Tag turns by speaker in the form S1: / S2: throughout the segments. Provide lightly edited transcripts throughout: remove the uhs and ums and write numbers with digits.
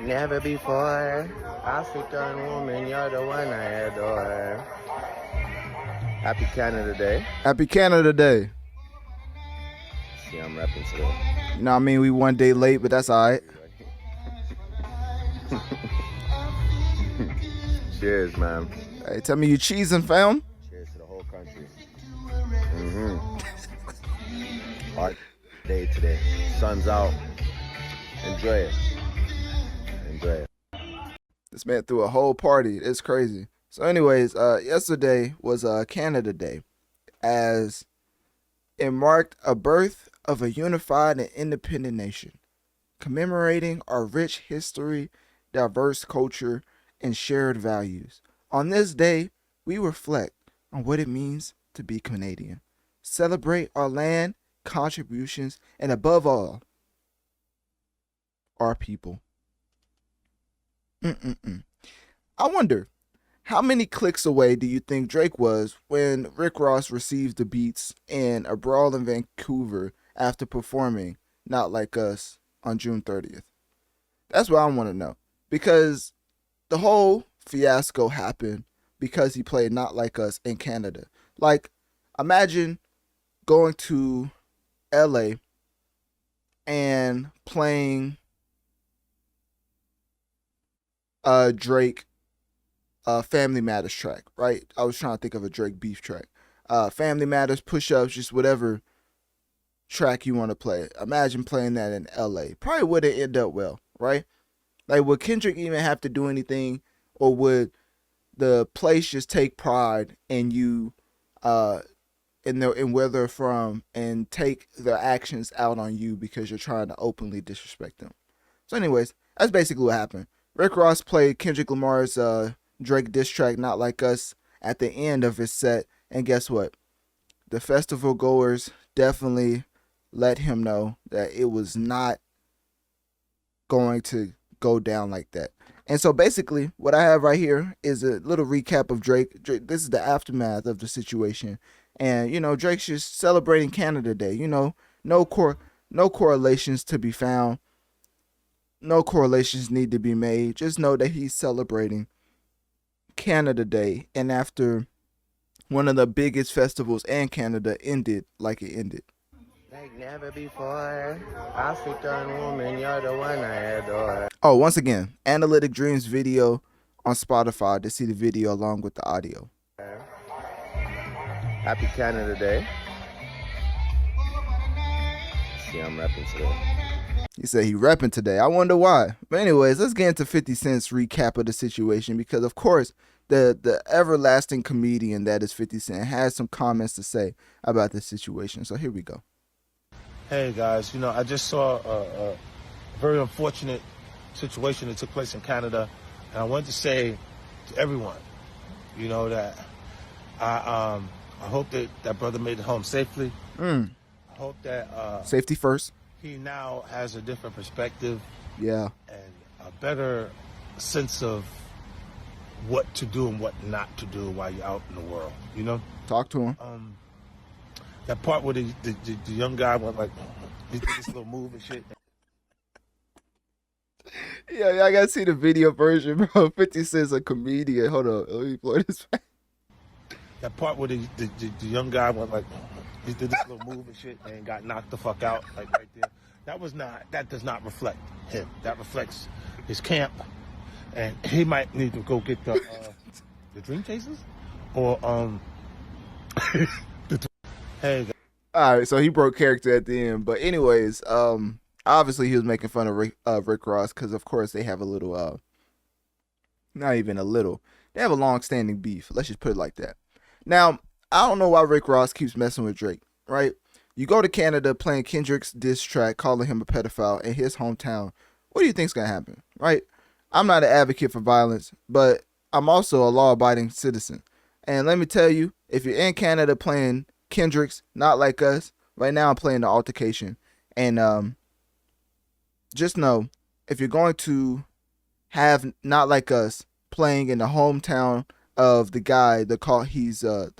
S1: never before. African woman, you're the one I adore. Happy Canada Day.
S2: Happy Canada Day.
S1: See, I'm rapping today.
S2: You know what I mean? We one day late, but that's all right.
S1: Cheers, man.
S2: Hey, tell me you cheesing, fam.
S1: Cheers to the whole country. Hard day today. Sun's out. Enjoy it. Enjoy it.
S2: This man threw a whole party. It's crazy. So anyways, yesterday was Canada Day, as it marked a birth of a unified and independent nation, commemorating our rich history, diverse culture, and shared values. On this day, we reflect on what it means to be Canadian, celebrate our land, contributions, and above all, our people. I wonder, how many clicks away do you think Drake was when Rick Ross received the beats in a brawl in Vancouver after performing Not Like Us on June 30th? That's what I want to know. Because the whole fiasco happened because he played Not Like Us in Canada. Like, imagine going to LA and playing Drake Family Matters track, right? I was trying to think of a Drake beef track. Family Matters, Push Ups, just whatever track you want to play. Imagine playing that in LA. Probably wouldn't end up well, right? Like, would Kendrick even have to do anything, or would the place just take pride in you, in where they're from, and take their actions out on you because you're trying to openly disrespect them? So anyways, that's basically what happened. Rick Ross played Kendrick Lamar's Drake diss track Not Like Us at the end of his set, and guess what? The festival goers definitely let him know that it was not going to go down like that. And so basically what I have right here is a little recap of Drake. This is the aftermath of the situation, and Drake's just celebrating Canada Day. No correlations to be found, no correlations need to be made. Just know that he's celebrating Canada Day, and after one of the biggest festivals in Canada ended like it ended.
S1: Like never before. African woman, you're the one I adore.
S2: Oh, once again, Analytic Dreamz video on Spotify to see the video along with the audio.
S1: Happy Canada Day. See, I'm rapping today.
S2: He said he repping today. I wonder why. But anyways, let's get into 50 Cent's recap of the situation, because of course the everlasting comedian that is 50 Cent has some comments to say about this situation. So here we go.
S3: Hey guys, I just saw a very unfortunate situation that took place in Canada, and I wanted to say to everyone, that I hope that that brother made it home safely. I hope that
S2: Safety first.
S3: he now has a different perspective,
S2: Yeah,
S3: and a better sense of what to do and what not to do while you're out in the world.
S2: talk to him.
S3: That part where the young guy went like, he did this little move and shit.
S2: Yeah, I gotta see the video version, bro. 50 Cent's a comedian. Hold on, let me play this back.
S3: That part where the young guy went like, he did this little move and shit and got knocked the fuck out, like right there. That does not reflect him. That reflects his camp, and he might need to go get the Dream Chasers, or hey.
S2: All right, so he broke character at the end, but anyways, obviously he was making fun of Rick Ross because of course they have a little, not even a little, they have a long-standing beef. Let's just put it like that. Now, I don't know why Rick Ross keeps messing with Drake, right? You go to Canada playing Kendrick's diss track, calling him a pedophile in his hometown. What do you think's gonna happen, right? I'm not an advocate for violence, but I'm also a law-abiding citizen. And let me tell you, if you're in Canada playing Kendrick's Not Like Us, right now I'm playing the Altercation. And just know, if you're going to have Not Like Us playing in the hometown of the guy the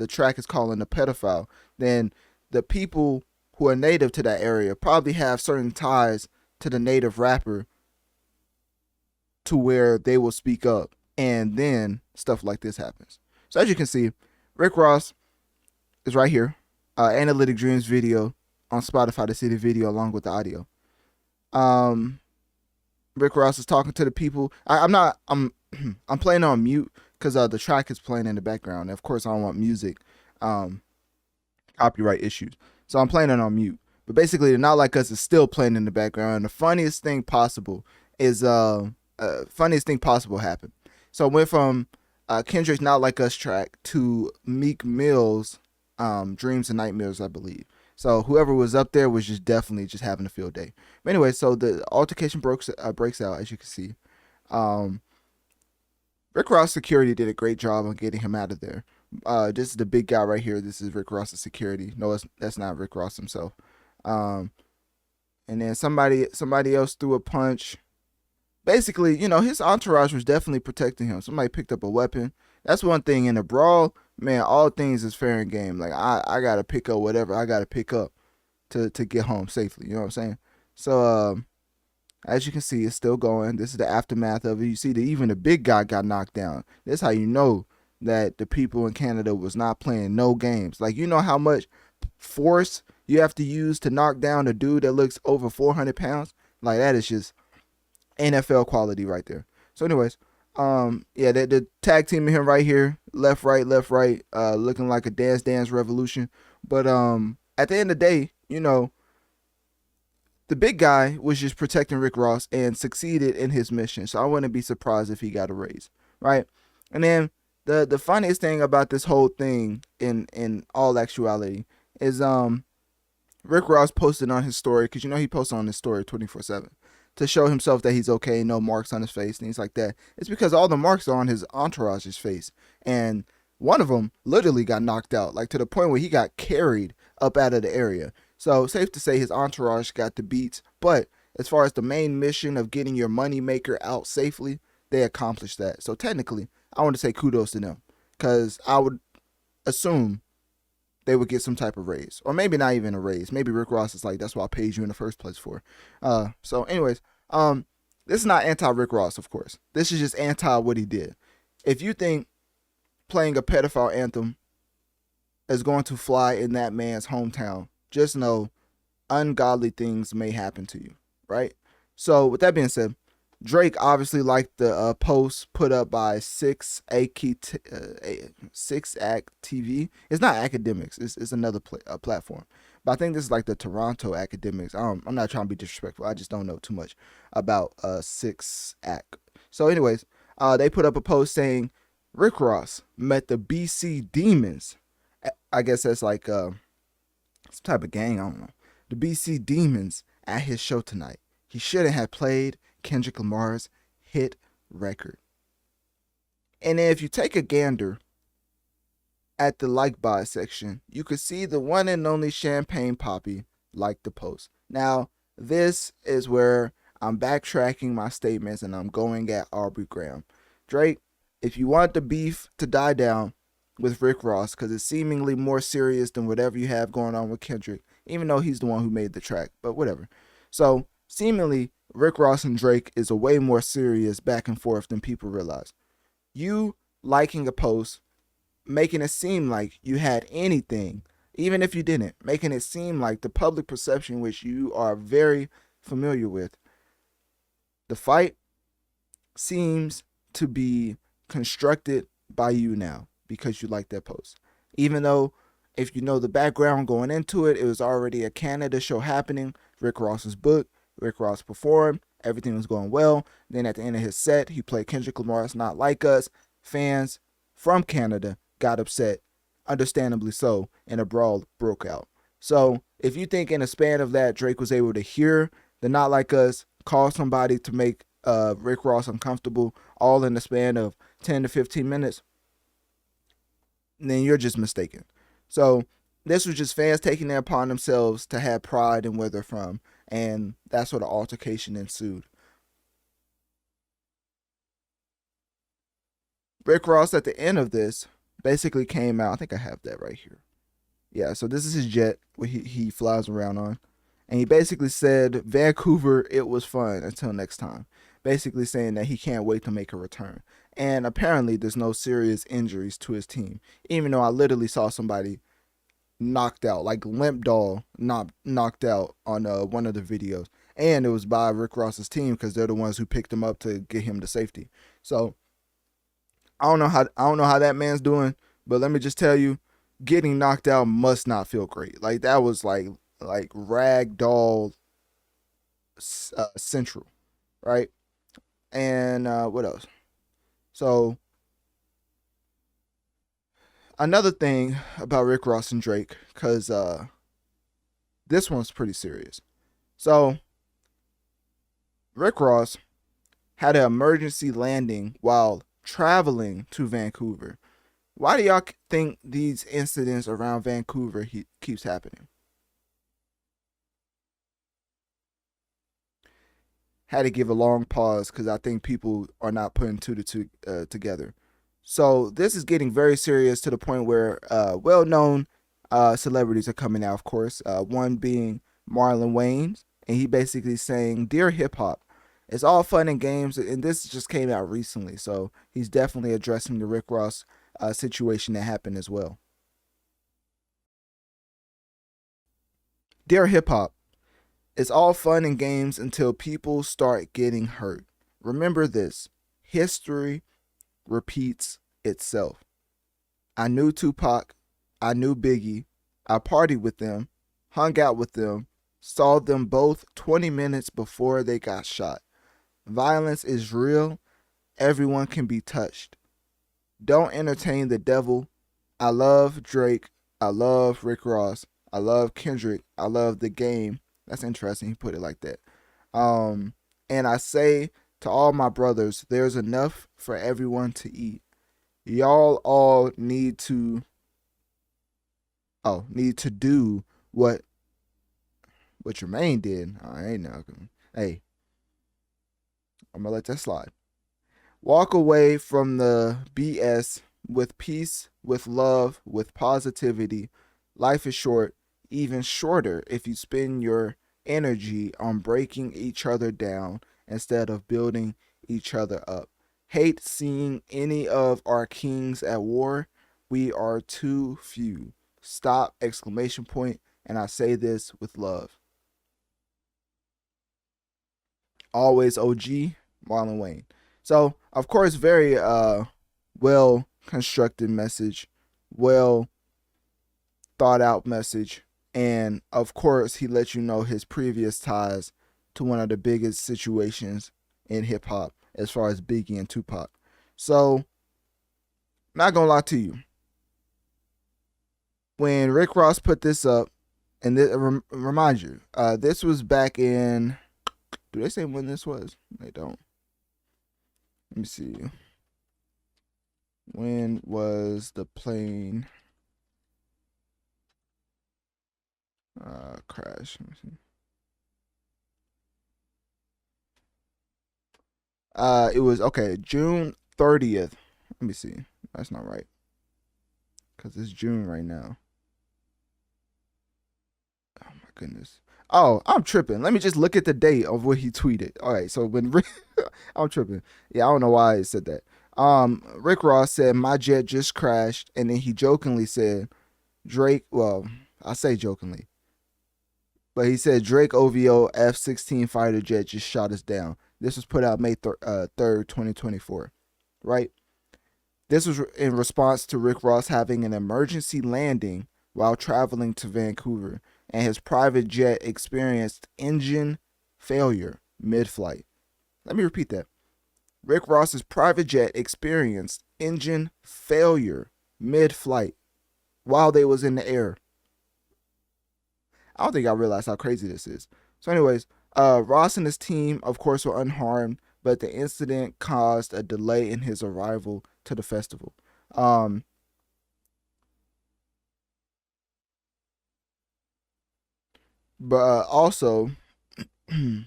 S2: track is calling a pedophile, then the people who are native to that area probably have certain ties to the native rapper to where they will speak up, and then stuff like this happens. So as you can see, Rick Ross is right here. Analytic Dreamz video on Spotify to see the video along with the audio. Rick Ross is talking to the people. I'm playing on mute because the track is playing in the background. Of course, I don't want music copyright issues, so I'm playing it on mute. But basically, the Not Like Us is still playing in the background. And the funniest thing possible happened. So I went from Kendrick's Not Like Us track to Meek Mill's Dreams and Nightmares, I believe. So whoever was up there was just definitely just having a field day. But anyway, so the altercation breaks out, as you can see. Rick Ross security did a great job on getting him out of there. This is the big guy right here. This is Rick Ross's security. No, that's not Rick Ross himself. And then somebody else threw a punch. Basically, his entourage was definitely protecting him. Somebody picked up a weapon. That's one thing in a brawl, man. All things is fair in game. Like I gotta pick up whatever I gotta pick up to get home safely. You know what I'm saying? So as you can see, it's still going. This is the aftermath of it. You see that even the big guy got knocked down. That's how you know that the people in Canada was not playing no games. Like, you know how much force you have to use to knock down a dude that looks over 400 pounds? Like, that is just NFL quality right there. So anyways, the tag team of him right here, left, right, looking like a dance revolution. But at the end of the day, the big guy was just protecting Rick Ross and succeeded in his mission. So I wouldn't be surprised if he got a raise, right? And then the funniest thing about this whole thing in all actuality is Rick Ross posted on his story, because he posts on his story 24/7 to show himself that he's okay, no marks on his face, things like that. It's because all the marks are on his entourage's face, and one of them literally got knocked out, like to the point where he got carried up out of the area. So safe to say his entourage got the beats, but as far as the main mission of getting your money maker out safely, they accomplished that. So technically, I want to say kudos to them, because I would assume they would get some type of raise, or maybe not even a raise. Maybe Rick Ross is like, that's what I paid you in the first place for. So anyways, this is not anti-Rick Ross, of course. This is just anti what he did. If you think playing a pedophile anthem is going to fly in that man's hometown, just know ungodly things may happen to you, right? So with that being said, Drake obviously liked the post put up by 6Act TV. It's not academics. It's another platform. But I think this is like the Toronto academics. I'm not trying to be disrespectful. I just don't know too much about 6Act. So anyways, they put up a post saying Rick Ross met the BC Demons. I guess that's like some type of gang. I don't know. The BC Demons at his show tonight. He shouldn't have played Kendrick Lamar's hit record. And then if you take a gander at the like by section, you could see the one and only Champagne Poppy liked the post. Now, this is where I'm backtracking my statements and I'm going at Aubrey Graham. Drake, if you want the beef to die down with Rick Ross, because it's seemingly more serious than whatever you have going on with Kendrick, even though he's the one who made the track, but whatever. So, seemingly, Rick Ross and Drake is a way more serious back and forth than people realize. You liking a post, making it seem like you had anything, even if you didn't, making it seem like the public perception, which you are very familiar with. The fight seems to be constructed by you now because you like that post. Even though, if you know the background going into it, it was already a Canada show happening. Rick Ross's book. Rick Ross performed. Everything was going well. Then at the end of his set, he played Kendrick Lamar's Not Like Us. Fans from Canada got upset, understandably so, and a brawl broke out. So if you think in a span of that, Drake was able to hear the Not Like Us, call somebody to make Rick Ross uncomfortable, all in the span of 10 to 15 minutes, then you're just mistaken. So this was just fans taking it upon themselves to have pride in where they're from. And that's where the altercation ensued. Rick Ross at the end of this basically came out. I think I have that right here. Yeah, so this is his jet where he flies around on. And he basically said, Vancouver, it was fun. Until next time. basically saying that he can't wait to make a return. And apparently there's no serious injuries to his team, even though I literally saw somebody knocked out, like limp doll, knocked out on one of the videos, and it was by Rick Ross's team because they're the ones who picked him up to get him to safety. So I don't know how that man's doing, but let me just tell you, getting knocked out must not feel great. Like that was like rag doll central, right? And what else? So another thing about Rick Ross and Drake, because this one's pretty serious. So Rick Ross had an emergency landing while traveling to Vancouver. Why do y'all think these incidents around Vancouver keeps happening? Had to give a long pause because I think people are not putting two to two together. So this is getting very serious to the point where well-known celebrities are coming out, of course. One being Marlon Wayans, and he basically saying, "Dear hip hop, it's all fun and games," and this just came out recently, so he's definitely addressing the Rick Ross situation that happened as well. "Dear hip hop, it's all fun and games until people start getting hurt. Remember this: history repeats itself. I knew Tupac, I knew Biggie, I partied with them, hung out with them, saw them both 20 minutes before they got shot. Violence is real. Everyone can be touched. Don't entertain the devil. I love Drake. I love Rick Ross. I love Kendrick. I love the game." That's interesting. He put it like that. "And I say to all my brothers, there's enough for everyone to eat. Y'all all need to do what Jermaine did." I ain't know. Hey, I'm gonna let that slide. "Walk away from the BS with peace, with love, with positivity. Life is short, even shorter if you spend your energy on breaking each other down instead of building each other up. Hate seeing any of our kings at war. We are too few. Stop!" Exclamation point. And I say this with love. Always OG, Marlon Wayne. So, of course, very well constructed message, well thought out message. And of course, he let you know his previous ties to one of the biggest situations in hip hop as far as Biggie and Tupac. So, not gonna lie to you. When Rick Ross put this up, and remind you, this was back in, do they say when this was? They don't. Let me see. When was the plane crash? Let me see. It was, okay, June 30th. Let me see. That's not right, because it's June right now. Oh my goodness. Oh, I'm tripping. Let me just look at the date of what he tweeted. All right, so when I'm tripping. Yeah, I don't know why I said that. Rick Ross said, "My jet just crashed," and then he jokingly said, "Drake." Well, I say jokingly, but he said, "Drake OVO F-16 fighter jet just shot us down." This was put out May 3rd, 2024, right? This was in response to Rick Ross having an emergency landing while traveling to Vancouver, and his private jet experienced engine failure mid-flight. Let me repeat that. Rick Ross's private jet experienced engine failure mid-flight while they was in the air. I don't think I realized how crazy this is. So anyways, Ross and his team, of course, were unharmed, but the incident caused a delay in his arrival to the festival. But also, there's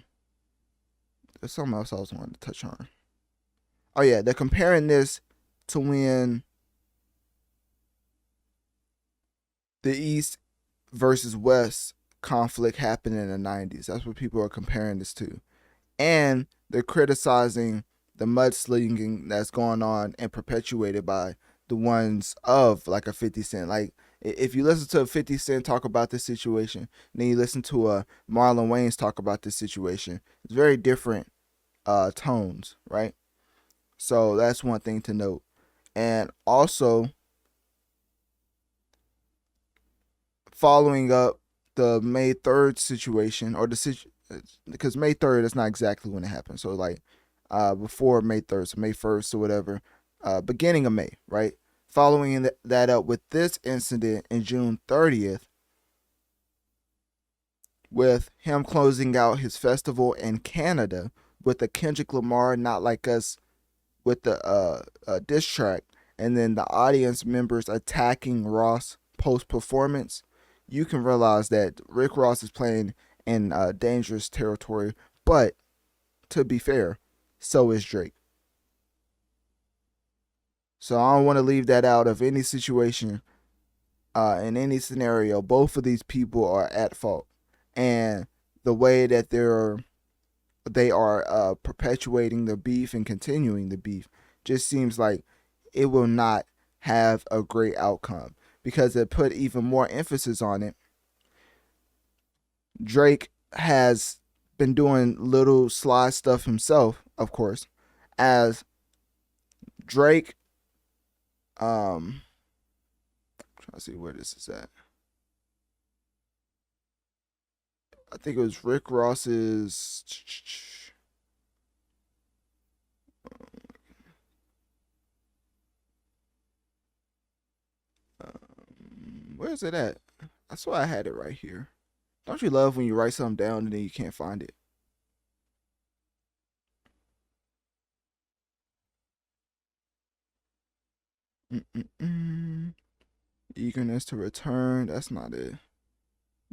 S2: something else I was wanting to touch on. Oh yeah, they're comparing this to when the East versus West conflict happened in the 90s. That's what people are comparing this to. and they're criticizing the mudslinging that's going on and perpetuated by the ones of like a 50 Cent. Like, if you listen to a 50 Cent talk about this situation, and then you listen to a Marlon Wayans talk about this situation, it's very different tones, right? So that's one thing to note. And also, following up the May 3rd situation, or because May 3rd is not exactly when it happened. So like before May 3rd, so May 1st or whatever, beginning of May, right? Following that up with this incident in June 30th, with him closing out his festival in Canada with the Kendrick Lamar "Not Like Us" with the diss track, and then the audience members attacking Ross post performance, you can realize that Rick Ross is playing in dangerous territory. But to be fair, so is Drake. So I don't want to leave that out of any situation. In any scenario, both of these people are at fault, and the way that they are perpetuating the beef and continuing the beef just seems like it will not have a great outcome, because it put even more emphasis on it. Drake has been doing little sly stuff himself, of course, as Drake, trying to see where this is at. I think it was Rick Ross's. Where's it at? I swear I had it right here. Don't you love when you write something down and then you can't find it? Eagerness to return. That's not it.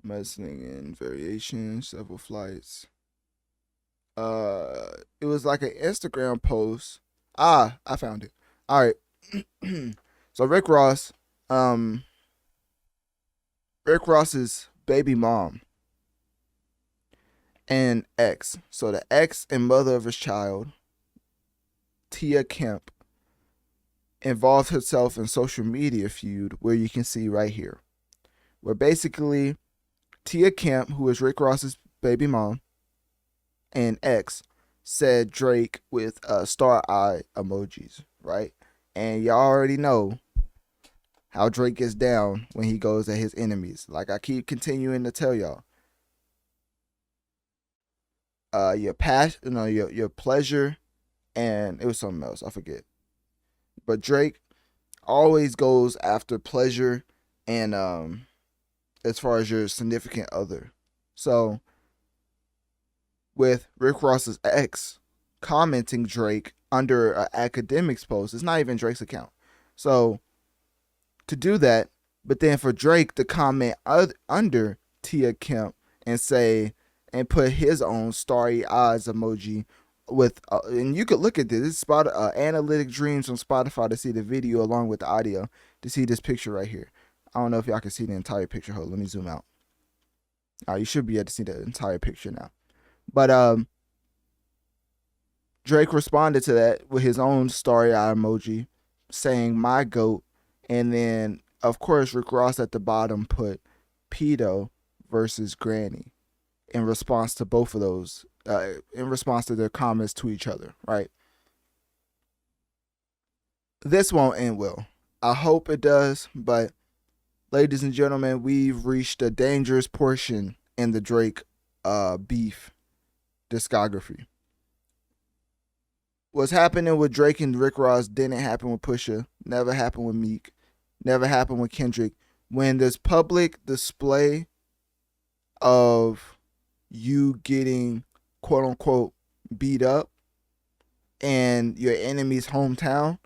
S2: Mudslinging variation, several flights. It was like an Instagram post. I found it. All right. So Rick Ross's baby mom and ex. So the ex and mother of his child, Tia Kemp, involved herself in social media feud, where you can see right here, where basically Tia Kemp, who is Rick Ross's baby mom and ex, said Drake with star eye emojis, right? And y'all already know how Drake gets down when he goes at his enemies. Like I keep continuing to tell y'all, your passion, your pleasure, and it was something else, I forget. But Drake always goes after pleasure and as far as your significant other. So with Rick Ross's ex commenting Drake under an academics post, it's not even Drake's account. So to do that, but then for Drake to comment under Tia Kemp and say, and put his own starry eyes emoji with, and you could look at this. It's Analytic Dreamz on Spotify to see the video along with the audio to see this picture right here. I don't know if y'all can see the entire picture. Hold on, let me zoom out. You should be able to see the entire picture now. But Drake responded to that with his own starry eye emoji saying "my goat," and then of course Rick Ross at the bottom put "pedo" versus "granny" in response to both of those, in response to their comments to each other, right? This won't end well. I hope it does, but ladies and gentlemen, we've reached a dangerous portion in the Drake beef discography. What's happening with Drake and Rick Ross didn't happen with Pusha, never happened with Meek, never happened with Kendrick. When there's public display of you getting quote unquote beat up in your enemy's hometown,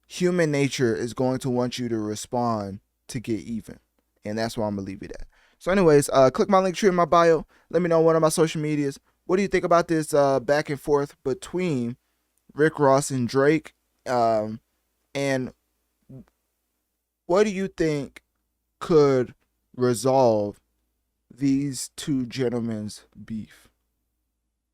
S2: human nature is going to want you to respond to get even. And that's why I'm going to leave it at. So anyways, click my link tree in my bio. Let me know on one of my social medias. What do you think about this back and forth between Rick Ross and Drake? And what do you think could resolve these two gentlemen's beef?